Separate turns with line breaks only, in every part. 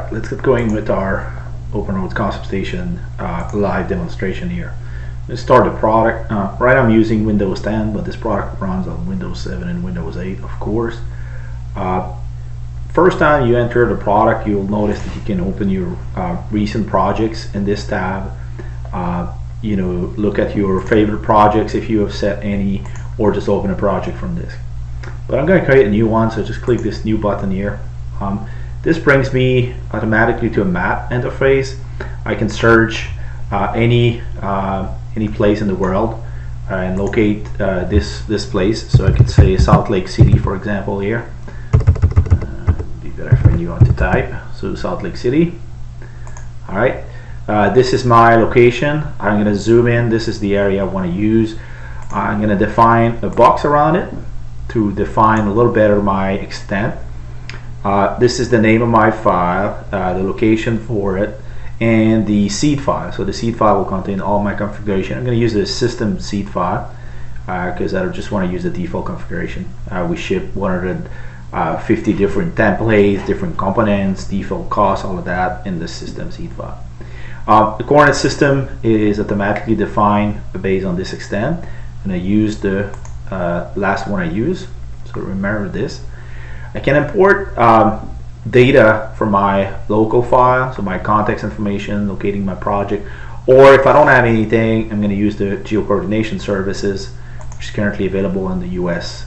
Alright, let's get going with our OpenRoads ConceptStation live demonstration here. Let's start the product. Right, I'm using Windows 10, but this product runs on Windows 7 and Windows 8, of course. First time you enter the product, you'll notice that you can open your recent projects in this tab. Look at your favorite projects if you have set any, or just open a project from this. But I'm going to create a new one, so just click this new button here. This brings me automatically to a map interface. I can search any place in the world and locate this place. So I could say Salt Lake City, for example, here. Be better for you to type. So Salt Lake City. All right. This is my location. I'm going to zoom in. This is the area I want to use. I'm going to define a box around it to define a little better my extent. This is the name of my file, the location for it, and the seed file. So the seed file will contain all my configuration. I'm going to use the system seed file because I just want to use the default configuration. We ship 150 different templates, different components, default costs, all of that in the system seed file. The coordinate system is automatically defined based on this extent, and I use the last one I use. So remember this. I can import data from my local file, so my context information, locating my project, or if I don't have anything, I'm going to use the geocoordination services, which is currently available in the US,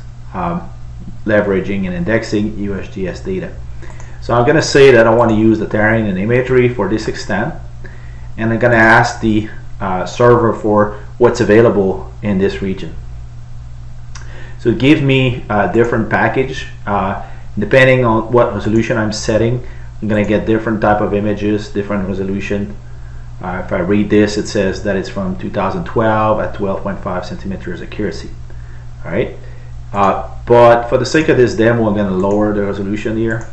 leveraging and indexing USGS data. So I'm going to say that I want to use the terrain and imagery for this extent, and I'm going to ask the server for what's available in this region. So it gives me a different package. Depending on what resolution I'm setting, I'm going to get different type of images, different resolution. If I read this, it says that it's from 2012 at 12.5 centimeters accuracy. All right, but for the sake of this demo, I'm going to lower the resolution here.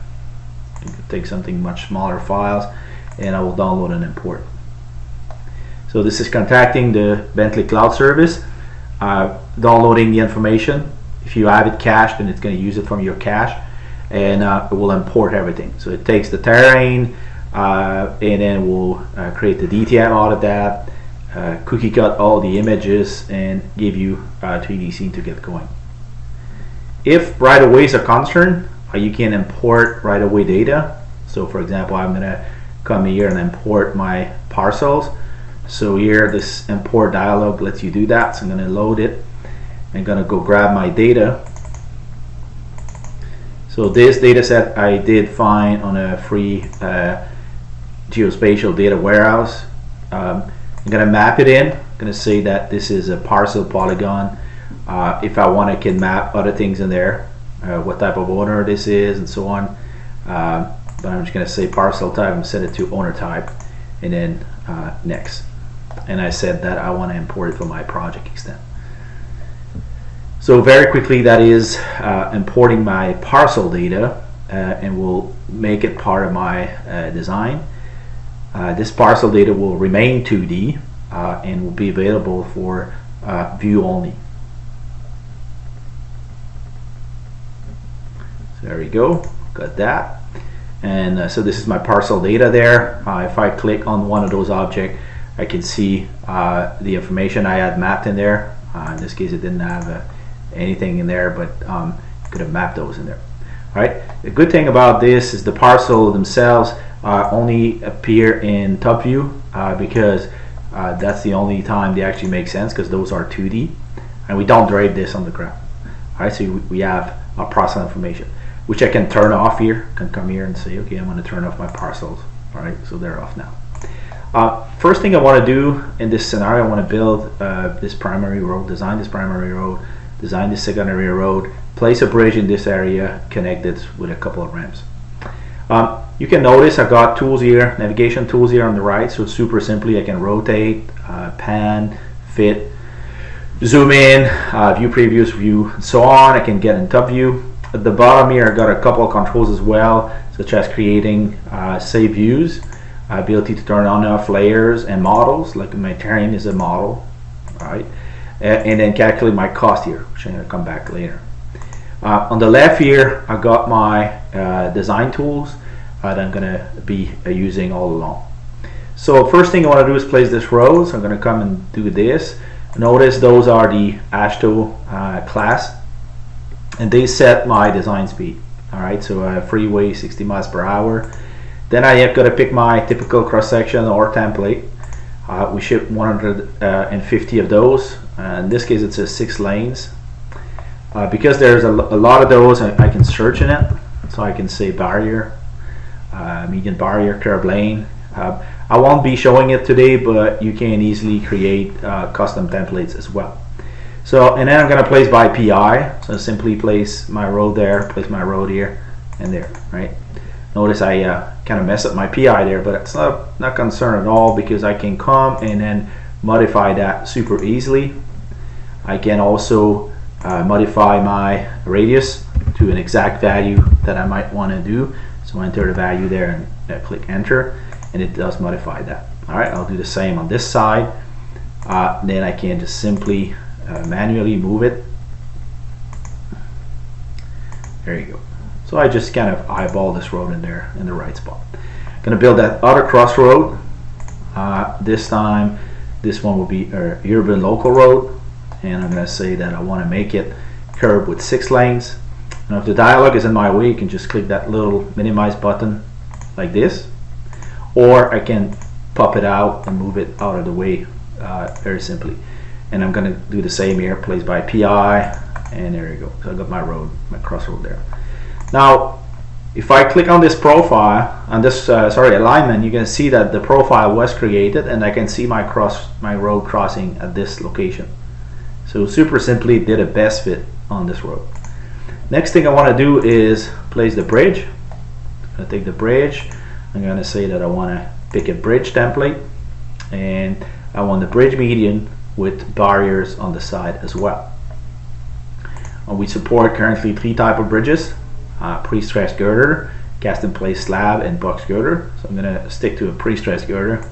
I can take something much smaller files, and I will download and import. So this is contacting the Bentley Cloud Service, downloading the information. If you have it cached, then it's going to use it from your cache, and it will import everything. So it takes the terrain, and then we'll create the DTM out of that, cookie cut all the images, and give you a 3D scene to get going. If right-of-ways are concerned, you can import right-of-way data. So for example, I'm going to come here and import my parcels. So here, this import dialog lets you do that. So I'm going to load it. I'm going to go grab my data. So this data set I did find on a free geospatial data warehouse. I'm going to map it in. I'm going to say that this is a parcel polygon. If I want, I can map other things in there, what type of owner this is and so on. But I'm just going to say parcel type and set it to owner type, and then next. And I said that I want to import it from my project extent. So very quickly, that is importing my parcel data, and will make it part of my design. This parcel data will remain 2D and will be available for view only. So there we go, got that. And so this is my parcel data there. If I click on one of those objects, I can see the information I had mapped in there. In this case, it didn't have anything in there, but could have mapped those in there. All right. The good thing about this is the parcel themselves only appear in top view because that's the only time they actually make sense, because those are 2D, and we don't grade this on the ground. All right. So we have our parcel information, which I can turn off here. Can come here and say, okay, I'm going to turn off my parcels. All right. So they're off now. First thing I want to do in this scenario, I want to build this primary road, design this primary road, design this secondary road, place a bridge in this area, connect it with a couple of ramps. You can notice I've got tools here, navigation tools here on the right. So super simply, I can rotate, pan, fit, zoom in, view previews, view, and so on. I can get in top view. At the bottom here, I've got a couple of controls as well, such as creating save views, ability to turn on and off layers and models, like my terrain is a model, right? And then calculate my cost here, which I'm going to come back later. On the left here, I got my design tools. that I'm gonna be using all along. So first thing I want to do is place this road. So I'm going to come and do this. Notice those are the AASHTO class, and they set my design speed. All right, so freeway 60 miles per hour. Then I have got to pick my typical cross section or template. We ship 150 of those. In this case, it's 6 lanes. Because there's a lot of those, I can search in it. So I can say barrier, median barrier, curb lane. I won't be showing it today, but you can easily create custom templates as well. So, and then I'm going to place by PI. So simply place my road there, place my road here and there, right? Notice I kind of mess up my PI there, but it's not concerned at all, because I can come and then modify that super easily. I can also modify my radius to an exact value that I might want to do. So enter the value there and click enter, and it does modify that. Alright, I'll do the same on this side. Then I can just simply manually move it. There you go. So I just kind of eyeball this road in there in the right spot. I'm going to build that other crossroad. This time this one will be an urban local road, and I'm going to say that I want to make it curb with 6 lanes. Now if the dialog is in my way, you can just click that little minimize button like this, or I can pop it out and move it out of the way very simply. And I'm going to do the same here, place by PI, and there you go. So I got my road, my crossroad there. Now if I click on this profile, on this alignment, you can see that the profile was created, and I can see my road crossing at this location. So super simply did a best fit on this road. Next thing I want to do is place the bridge. I'm going to take the bridge. I'm going to say that I want to pick a bridge template, and I want the bridge median with barriers on the side as well. We support currently 3 types of bridges: pre-stressed girder, cast in place slab, and box girder. So I'm going to stick to a pre-stressed girder.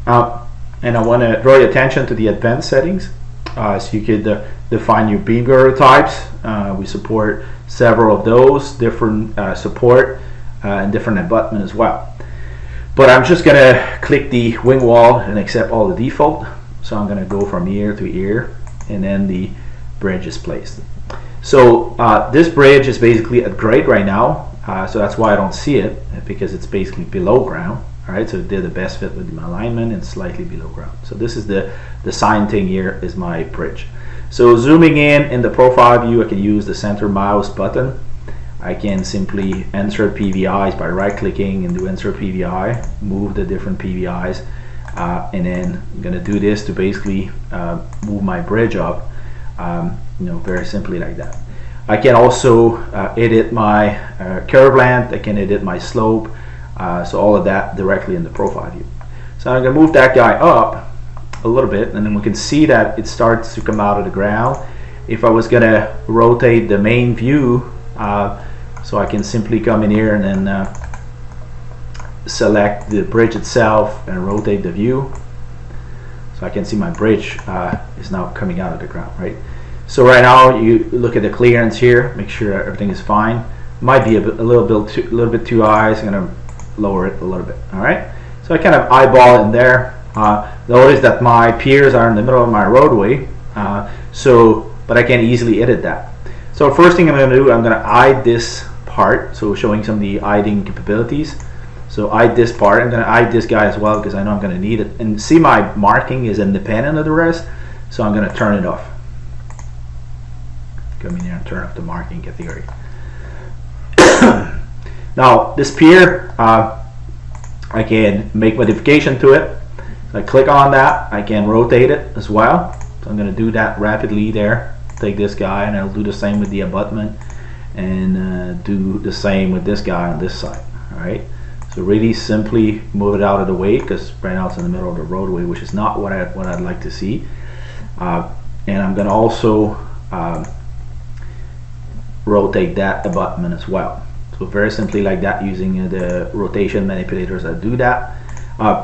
And I want to draw your attention to the advanced settings. So you could define your beam girder types. We support several of those, different support and different abutment as well. But I'm just going to click the wing wall and accept all the default. So I'm going to go from ear to ear, and then the bridge is placed. So this bridge is basically at grade right now, so that's why I don't see it, because it's basically below ground. Alright, so it did the best fit with my alignment and slightly below ground. So this is the sign thing here is my bridge. So zooming in the profile view, I can use the center mouse button. I can simply insert PVIs by right clicking and do insert PVI, move the different PVIs, and then I'm going to do this to basically move my bridge up, very simply like that. I can also edit my curve length, I can edit my slope, so all of that directly in the profile view. So I'm going to move that guy up a little bit, and then we can see that it starts to come out of the ground. If I was going to rotate the main view, so I can simply come in here and then select the bridge itself and rotate the view, so I can see my bridge is now coming out of the ground, right? So right now you look at the clearance here, make sure everything is fine. Might be a little bit too high, so I'm going to lower it a little bit. All right, so I kind of eyeball in there. Notice that my piers are in the middle of my roadway, but I can easily edit that. So first thing I'm going to do, I'm going to hide this part, so showing some of the hiding capabilities. So hide this part. I'm going to hide this guy as well, because I know I'm going to need it. And see, my marking is independent of the rest, so I'm going to turn it off. Come in here and turn off the marking category. Now this pier, I can make modification to it. So I click on that, I can rotate it as well. So I'm going to do that rapidly there. Take this guy, and I'll do the same with the abutment, and do the same with this guy on this side. Alright, so really simply move it out of the way, because right now it's in the middle of the roadway, which is not what I'd like to see. And I'm going to also rotate that abutment as well. So very simply like that, using the rotation manipulators that do that.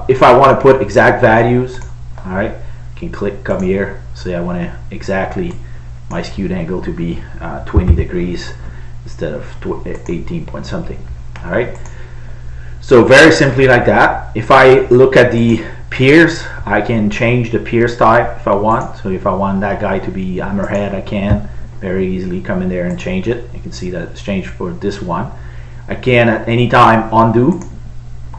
If I want to put exact values, all right, I can come here, say I want to exactly my skewed angle to be 20 degrees instead of 18 point something. All right, So very simply like that. If I look at the piers, I can change the piers type if I want. So if I want that guy to be hammerhead, I can very easily come in there and change it. You can see that it's changed for this one. I can at any time undo,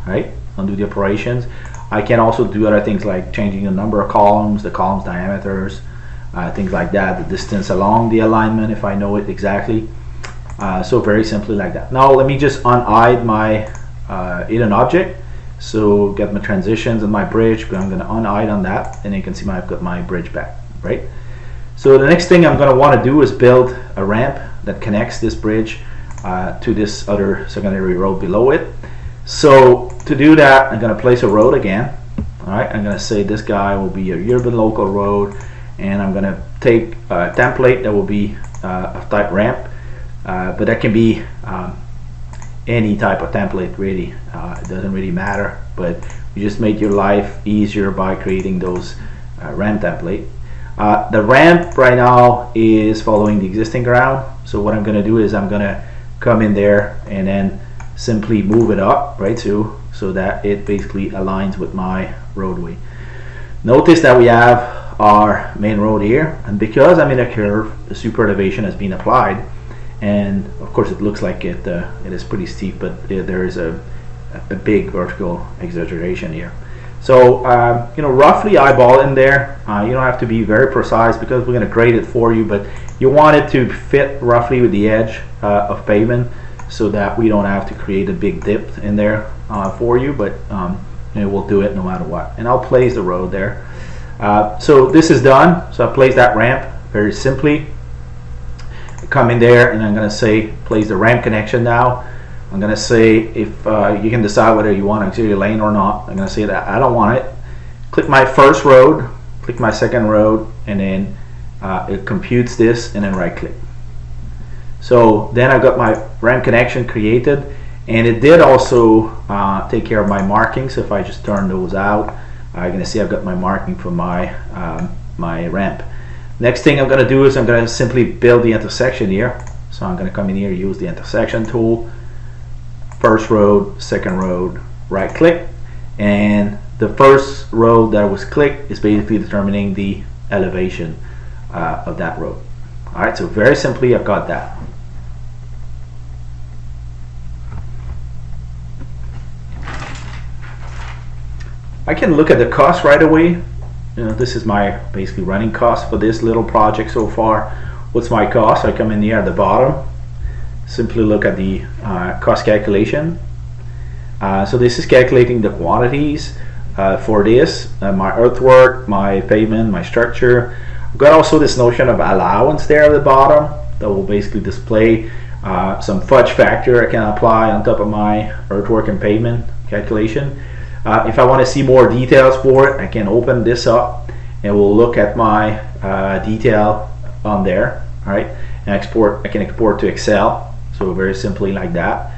right? Undo the operations. I can also do other things like changing the number of columns, the columns diameters, things like that, the distance along the alignment if I know it exactly. So very simply like that. Now let me just unhide my hidden object. So get my transitions and my bridge, but I'm going to unhide on that, and you can see I've got my bridge back, right? So the next thing I'm going to want to do is build a ramp that connects this bridge to this other secondary road below it. So to do that, I'm going to place a road again. All right, I'm going to say this guy will be a urban local road, and I'm going to take a template that will be a type ramp, but that can be any type of template really. It doesn't really matter, but you just make your life easier by creating those ramp template. The ramp right now is following the existing ground, so what I'm going to do is I'm going to come in there and then simply move it up, right, so that it basically aligns with my roadway. Notice that we have our main road here, and because I'm in a curve, the super elevation has been applied, and of course it looks like it is pretty steep, but there is a big vertical exaggeration here. So you know, roughly eyeball in there. You don't have to be very precise because we're going to grade it for you, but you want it to fit roughly with the edge of pavement, so that we don't have to create a big dip in there for you, but you know, we'll do it no matter what. And I'll place the road there. So this is done. So I place that ramp very simply. I come in there and I'm going to say place the ramp connection now. I'm going to say if you can decide whether you want auxiliary lane or not. I'm going to say that I don't want it. Click my first road, click my second road, and then it computes this, and then right click. So then I've got my ramp connection created, and it did also take care of my markings. So if I just turn those out, I'm going to see I've got my marking for my my ramp. Next thing I'm going to do is I'm going to simply build the intersection here. So I'm going to come in here, use the intersection tool, first road, second road, right click, and the first road that was clicked is basically determining the elevation of that road. Alright, so very simply I've got that. I can look at the cost right away. You know, this is my basically running cost for this little project so far. What's my cost? I come in here at the bottom, simply look at the cost calculation. So this is calculating the quantities for this, my earthwork, my pavement, my structure. I've got also this notion of allowance there at the bottom that will basically display some fudge factor I can apply on top of my earthwork and pavement calculation. If I want to see more details for it, I can open this up and we'll look at my detail on there. All right, and I can export to Excel. So very simply like that.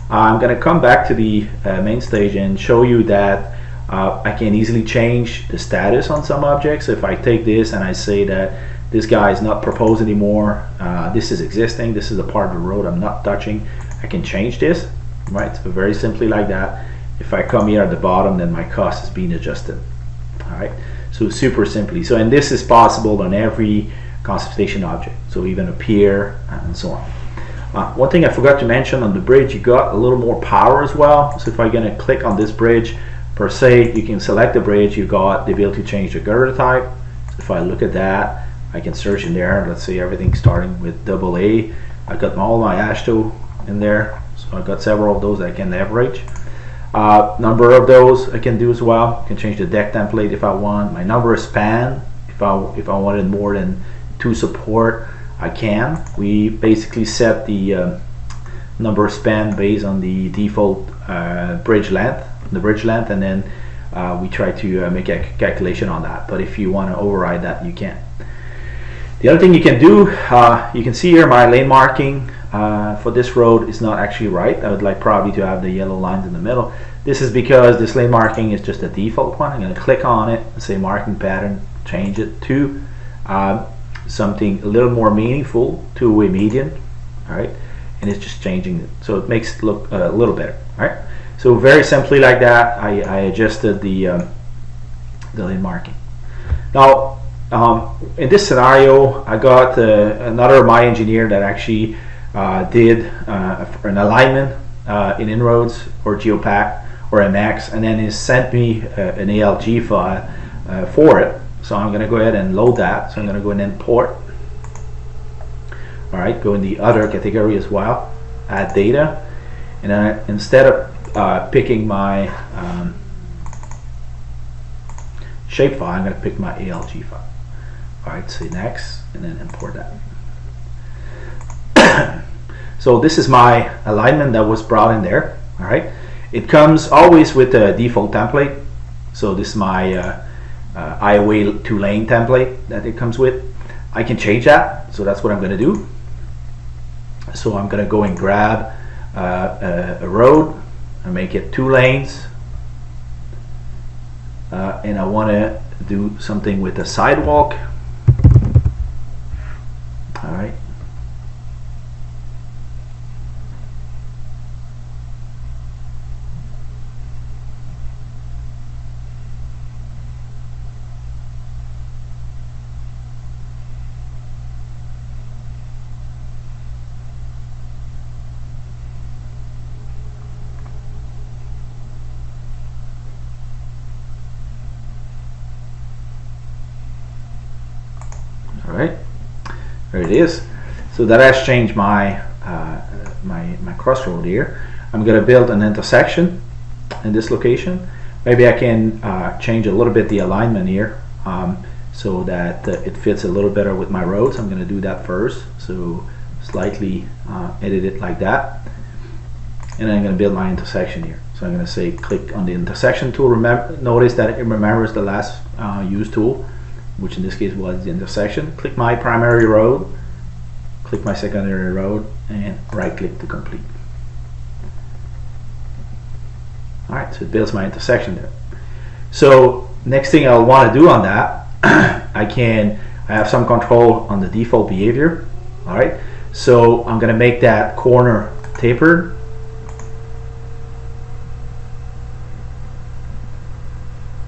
I'm going to come back to the main stage and show you that I can easily change the status on some objects. If I take this and I say that this guy is not proposed anymore, this is existing, this is a part of the road I'm not touching, I can change this, right? So very simply like that. If I come here at the bottom, then my cost is being adjusted. All right, so super simply. So, and this is possible on every ConceptStation object, so even a pier and so on. One thing I forgot to mention on the bridge, you got a little more power as well. So if I'm going to click on this bridge per se, you can select the bridge. You got the ability to change the girder type. So if I look at that, I can search in there. Let's say everything starting with AA. I got all my AASHTO in there, so I've got several of those I can leverage. Number of those I can do as well. I can change the deck template if I want. My number of span, if I wanted more than 2 support, I can. We basically set the number of span based on the default bridge length, and then we try to make a calculation on that. But if you want to override that, you can. The other thing you can do, you can see here my lane marking for this road is not actually right. I would like probably to have the yellow lines in the middle. This is because this lane marking is just a default one. I'm going to click on it and say marking pattern, change it to something a little more meaningful, to a median. All right, and it's just changing it, so it makes it look a little better. All right, So very simply like that, I adjusted the lane marking. Now, in this scenario, I got another of my engineer that actually did an alignment in OpenRoads or GeoPack or MX, and then he sent me an ALG file for it. So I'm going to go ahead and load that. So I'm going to go and import. All right, go in the other category as well, add data, and then instead of picking my shape file, I'm going to pick my ALG file. All right, say next, and then import that. So this is my alignment that was brought in there. All right, it comes always with a default template. So this is my Iowa 2-lane template that it comes with. I can change that, so that's what I'm going to do. So I'm going to go and grab a road and make it 2 lanes, and I want to do something with a sidewalk. All right. Alright, there it is. So that has changed my my crossroad here. I'm going to build an intersection in this location. Maybe I can change a little bit the alignment here so that it fits a little better with my roads. I'm going to do that first. So slightly edit it like that. And then I'm going to build my intersection here. So I'm going to say click on the intersection tool. Remember, notice that it remembers the last used tool, which in this case was the intersection. Click my primary road, click my secondary road, and right click to complete. Alright, so it builds my intersection there. So next thing I'll want to do on that, I have some control on the default behavior. Alright, so I'm going to make that corner tapered.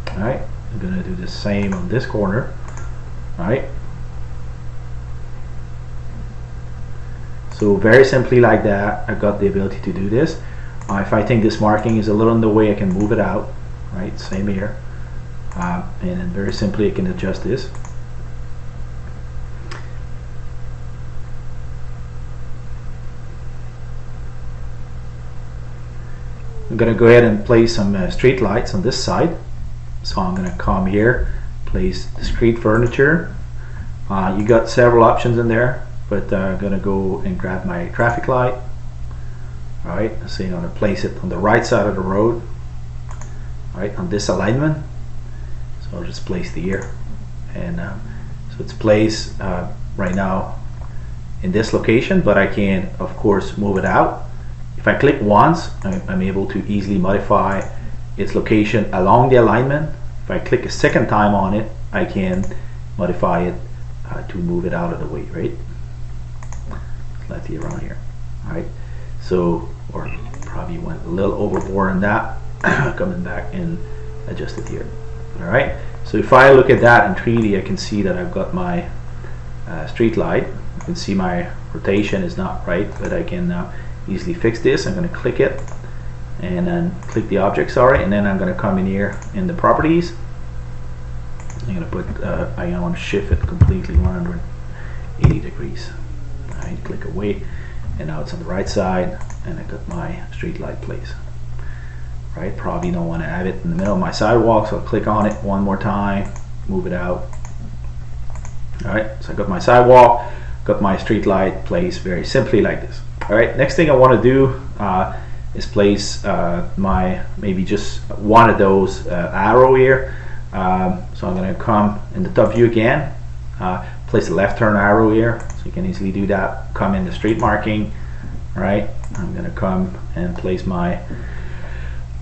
Alright, I'm going to do the same on this corner. Alright, so very simply like that, I've got the ability to do this. If I think this marking is a little in the way, I can move it out. Right, same here, and then very simply I can adjust this. I'm going to go ahead and place some street lights on this side. So I'm going to come here, place discrete furniture. You got several options in there, but I'm going to go and grab my traffic light. Alright, so I'm going to place it on the right side of the road, right on this alignment. So I'll just place the here, and so it's placed right now in this location, but I can of course move it out. If I click once, I'm able to easily modify its location along the alignment. If I click a second time on it, I can modify it to move it out of the way, right? Slightly around here. Alright, so, or probably went a little overboard on that. Coming back and adjust it here. Alright, so if I look at that in 3D, I can see that I've got my street light. You can see my rotation is not right, but I can easily fix this. I'm going to click it and then click the object, sorry, and then I'm going to come in here in the properties. I'm going to put I want to shift it completely 180 degrees. Alright, click away, and now it's on the right side, and I got my street light place. Right, probably don't want to have it in the middle of my sidewalk, so I'll click on it one more time, move it out. Alright, so I got my sidewalk, got my street light placed very simply like this. Alright, next thing I want to do is place my maybe just one of those arrow here. So I'm going to come in the top view again, place the left turn arrow here, so you can easily do that. Come in the street marking. Right, I'm going to come and place my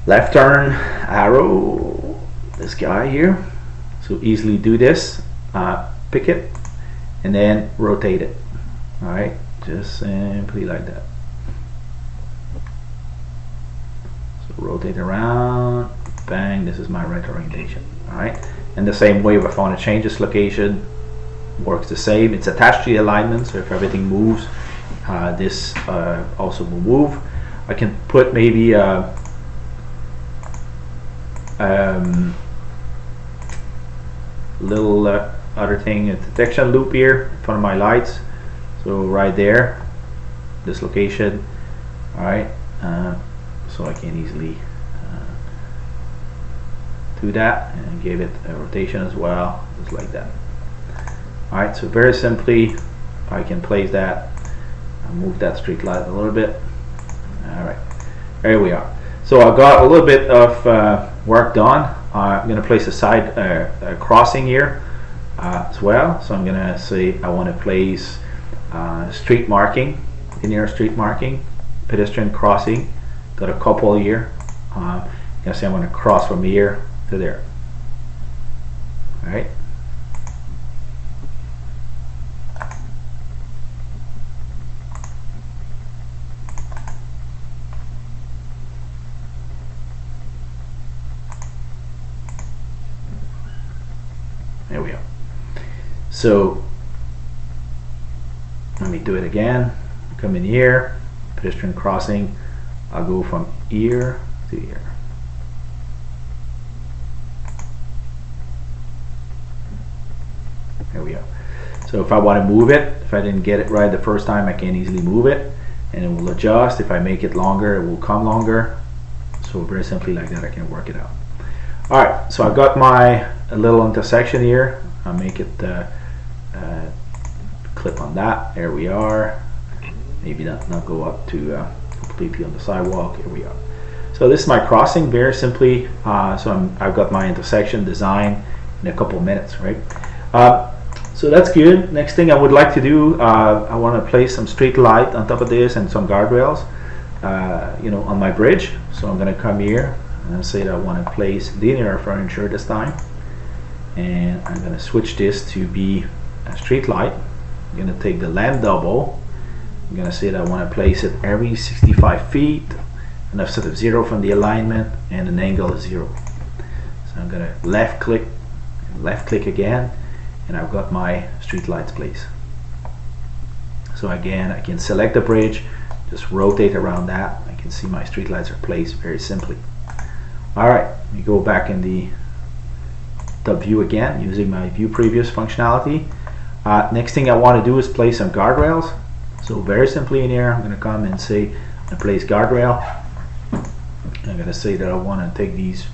left turn arrow, this guy here. So easily do this, pick it, and then rotate it. Alright, just simply like that. So rotate around, bang, this is my right orientation. Alright, and the same way if I want to change this location, works the same. It's attached to the alignment, so if everything moves, this also will move. I can put maybe little other thing, a detection loop here in front of my lights, so right there, this location. Alright, so I can easily do that and give it a rotation as well, just like that. Alright, so very simply I can place that and move that street light a little bit. Alright, there we are. So I've got a little bit of work done. I'm going to place a side crossing here as well. So I'm going to say I want to place street marking, linear street marking, pedestrian crossing. Got a couple here. I'm going to say I'm going to cross from here to there. Alright. There we go. So let me do it again. Come in here, pedestrian crossing. I'll go from here to here. There we go. So if I want to move it, if I didn't get it right the first time, I can easily move it and it will adjust. If I make it longer, it will come longer. So very simply like that, I can work it out. Alright, so I've got my little intersection here. I'll make it clip on that. There we are. Maybe not go up to completely on the sidewalk. Here we are. So this is my crossing, very simply. So I've got my intersection design in a couple minutes, right? So that's good. Next thing I would like to do, I want to place some street light on top of this and some guardrails, on my bridge. So I'm going to come here and say that I want to place linear furniture this time, and I'm going to switch this to be a street light. I'm going to take the lamp double. I'm going to say that I want to place it every 65 feet, an offset of 0 from the alignment, and an angle of 0. So I'm going to left click again, and I've got my street lights placed. So again, I can select the bridge, just rotate around that. I can see my street lights are placed very simply. Alright, let me go back in the view again using my view previous functionality. Next thing I want to do is place some guardrails. So very simply in here, I'm going to come and say I place guardrail. I'm going to say that I want to take these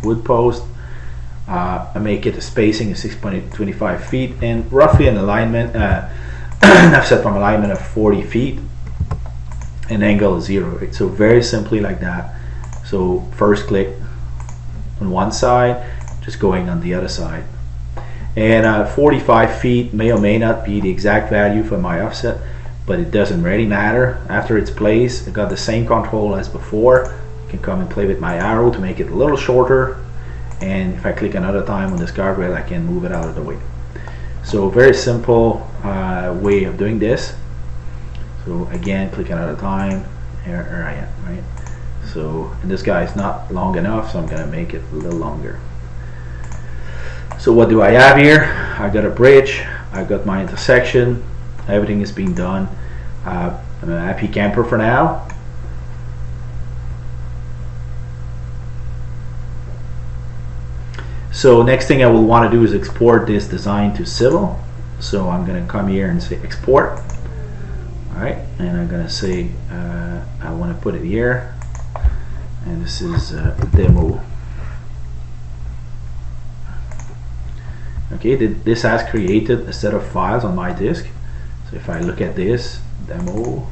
wood posts. I make it a spacing of 6.25 feet and roughly an alignment, I've set from alignment of 40 feet, an angle of 0. Right? So very simply like that. So first click on one side, just going on the other side. And 45 feet may or may not be the exact value for my offset, but it doesn't really matter. After it's placed, I got the same control as before. I can come and play with my arrow to make it a little shorter, and if I click another time on this guardrail, I can move it out of the way. So very simple way of doing this. So again, click another time, here I am, right? So, and this guy is not long enough, so I'm going to make it a little longer. So what do I have here? I got a bridge, I got my intersection, everything is being done. I'm a happy camper for now. So next thing I will want to do is export this design to civil. So I'm going to come here and say export. Alright, and I'm going to say I want to put it here. And this is a demo. Okay, this has created a set of files on my disk. So if I look at this, demo,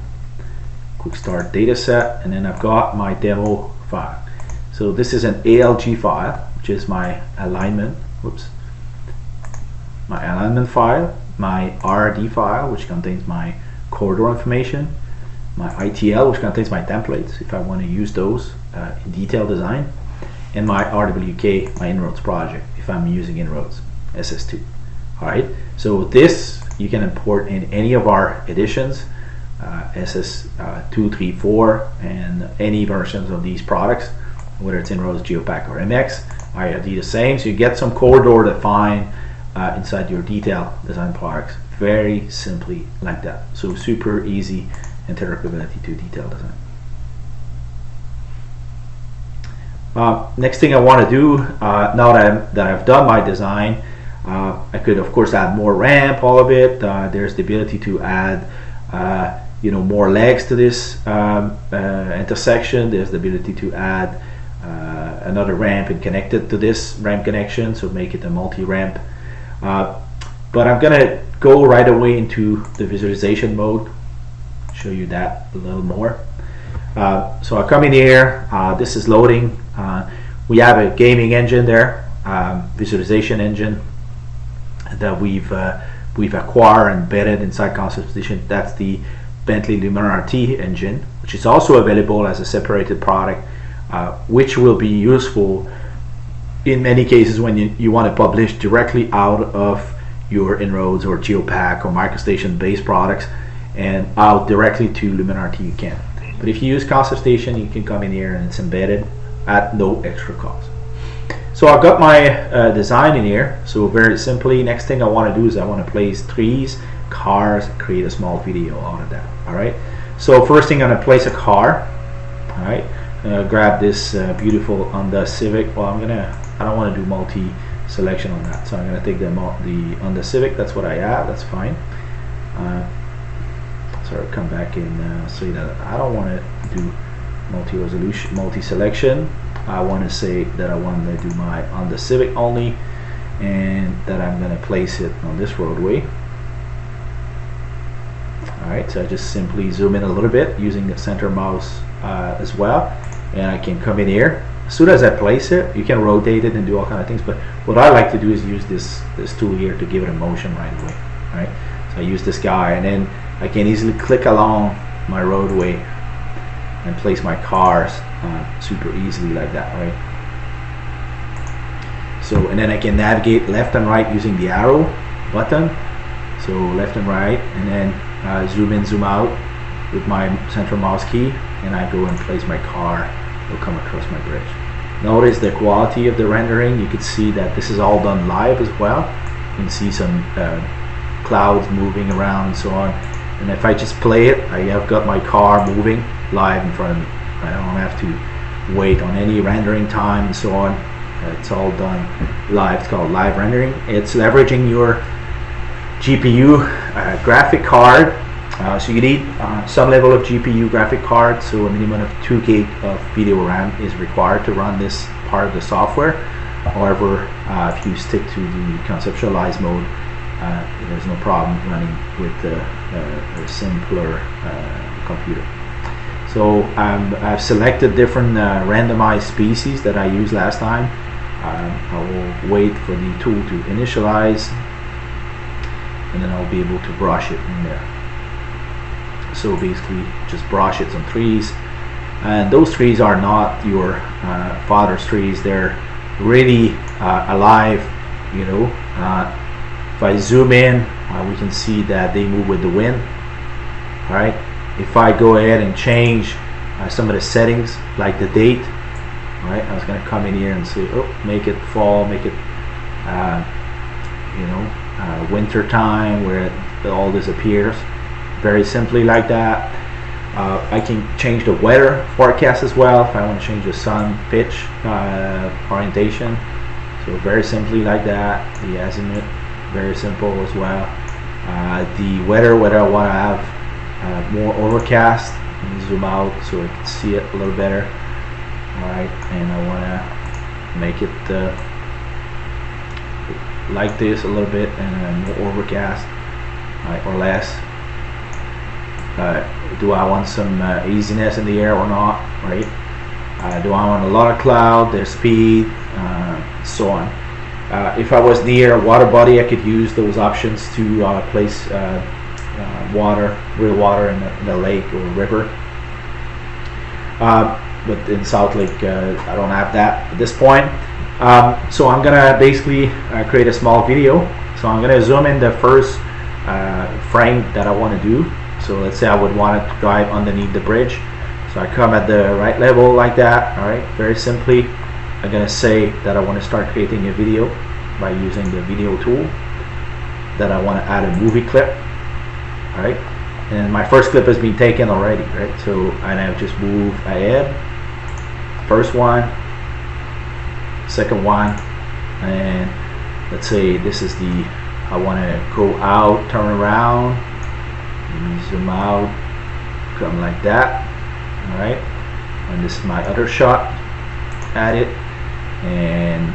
quick start dataset, and then I've got my demo file. So this is an ALG file, which is my alignment, my alignment file, my RD file, which contains my corridor information, my ITL, which contains my templates, if I want to use those in detailed design, and my RWK, my inroads project, if I'm using inroads, SS2. Alright, so this you can import in any of our editions. SS2, 3, 4, and any versions of these products, whether it's InRoads, Geopack, or MX, I do the same. So you get some corridor defined inside your detail design products, very simply like that. So super easy interoperability to detail design. Next thing I want to do, now that I've done my design, I could of course add more ramp, all of it. There's the ability to add more legs to this intersection. There's the ability to add another ramp and connect it to this ramp connection, so make it a multi-ramp. But I'm gonna go right away into the visualization mode, show you that a little more. So I come in here, this is loading. We have a gaming engine there, visualization engine that we've acquired and embedded inside ConceptStation. That's the Bentley Luminar RT engine, which is also available as a separated product, which will be useful in many cases when you want to publish directly out of your InRoads or Geopack or MicroStation based products and out directly to Luminar RT you can. But if you use ConceptStation, you can come in here and it's embedded at no extra cost. So I've got my design in here. So very simply, next thing I want to do is I want to place trees, cars, create a small video out of that. All right. So first thing, I'm going to place a car. All right. Grab this beautiful Honda Civic. Well, I don't want to do multi-selection on that, so I'm going to take the Honda Civic. That's what I have. That's fine. So I'll come back and say that I don't want to do multi-resolution, multi-selection. I want to say that I want to do my Honda Civic only, and that I'm going to place it on this roadway. Alright, so I just simply zoom in a little bit using the center mouse as well, and I can come in here. As soon as I place it, you can rotate it and do all kind of things, but what I like to do is use this tool here to give it a motion right away. Alright, so I use this guy, and then I can easily click along my roadway and place my cars super easily like that, right? So, and then I can navigate left and right using the arrow button. So left and right, and then zoom in, zoom out with my central mouse key, and I go and place my car. Will come across my bridge. Notice the quality of the rendering. You can see that this is all done live as well. You can see some clouds moving around and so on. And if I just play it, I have got my car moving live in front of me. I don't have to wait on any rendering time and so on. It's all done live. It's called live rendering. It's leveraging your GPU graphic card. So you need some level of GPU graphic card, so a minimum of 2 gig of video RAM is required to run this part of the software. However, if you stick to the conceptualized mode, there's no problem running with a simpler computer. So I've selected different randomized species that I used last time. I will wait for the tool to initialize, and then I'll be able to brush it in there. So basically just brush it on trees, and those trees are not your father's trees. They're really alive, you know. If I zoom in, we can see that they move with the wind. All right, if I go ahead and change some of the settings like the date, all right, I was going to come in here and say, oh, make it fall, make it winter time where it all disappears. Very simply like that. I can change the weather forecast as well if I want to change the sun pitch orientation. So very simply like that. The azimuth, very simple as well. The weather, whether I want to have more overcast, let me zoom out so I can see it a little better. Alright, and I want to make it like this a little bit, and more overcast, right, or less. Do I want some easiness in the air or not, right? Do I want a lot of cloud, their speed, so on. If I was near a water body, I could use those options to place water, real water in a lake or a river. But in South Lake, I don't have that at this point. So I'm gonna basically create a small video. So I'm gonna zoom in the first frame that I want to do. So let's say I would want it to drive underneath the bridge. So I come at the right level like that. All right, very simply, I'm gonna say that I want to start creating a video by using the video tool. That I want to add a movie clip. All right, and my first clip has been taken already, right? So I now just move ahead. First one, second one, and let's say this is the, I want to go out, turn around, zoom out, come like that. All right, and this is my other shot at it, and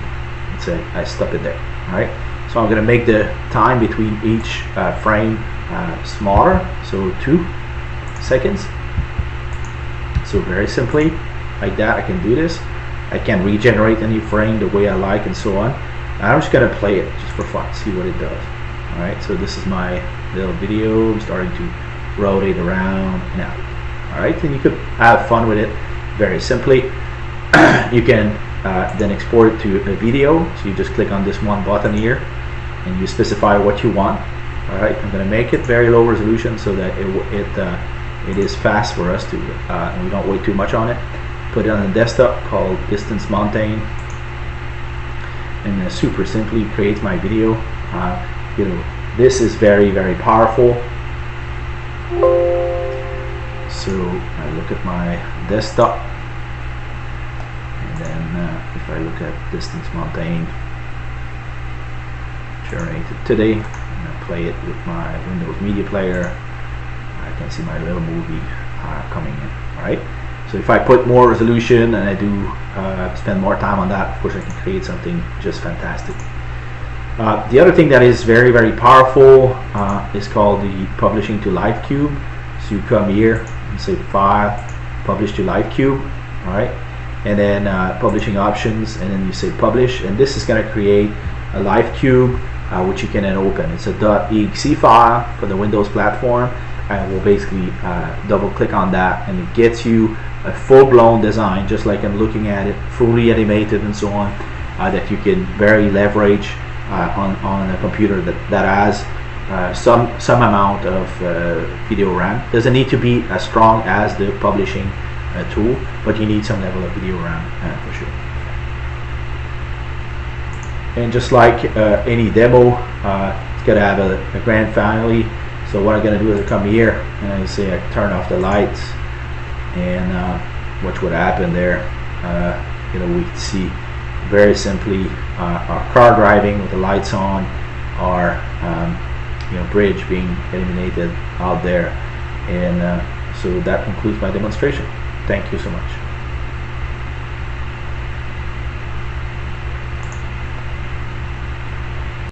let's say I stop it there. All right, so I'm gonna make the time between each frame smaller, so 2 seconds. So very simply like that I can do this. I can regenerate any frame the way I like and so on. I'm just gonna play it just for fun, see what it does. All right, so this is my little video. I'm starting to rotate around and out. All right, and you could have fun with it very simply. You can then export it to a video. So you just click on this one button here and you specify what you want. All right, I'm going to make it very low resolution so that it is fast for us to and we don't wait too much on it. Put it on a desktop called Distance Mountain, and super simply creates my video. You know, this is very, very powerful. So I look at my desktop, and then if I look at Distance Mountain generated today, and I play it with my Windows Media Player, I can see my little movie coming in. Right. So if I put more resolution and I do spend more time on that, of course I can create something just fantastic. The other thing that is very, very powerful is called the publishing to live cube. So you come here and say File, Publish to live cube, all right, and then publishing options, and then you say Publish, and this is going to create a live cube which you can then open. It's a .exe file for the Windows platform, and we'll basically double click on that, and it gets you a full-blown design, just like I'm looking at it, fully animated and so on, that you can very leverage on a computer that has some amount of video RAM. Doesn't need to be as strong as the publishing tool, but you need some level of video RAM for sure. And just like any demo, it's going to have a grand finale. So what I'm going to do is I come here and I say I turn off the lights, and what would happen there, you know, we can see very simply our car driving with the lights on, our you know, bridge being illuminated out there, and so that concludes my demonstration. Thank you so much.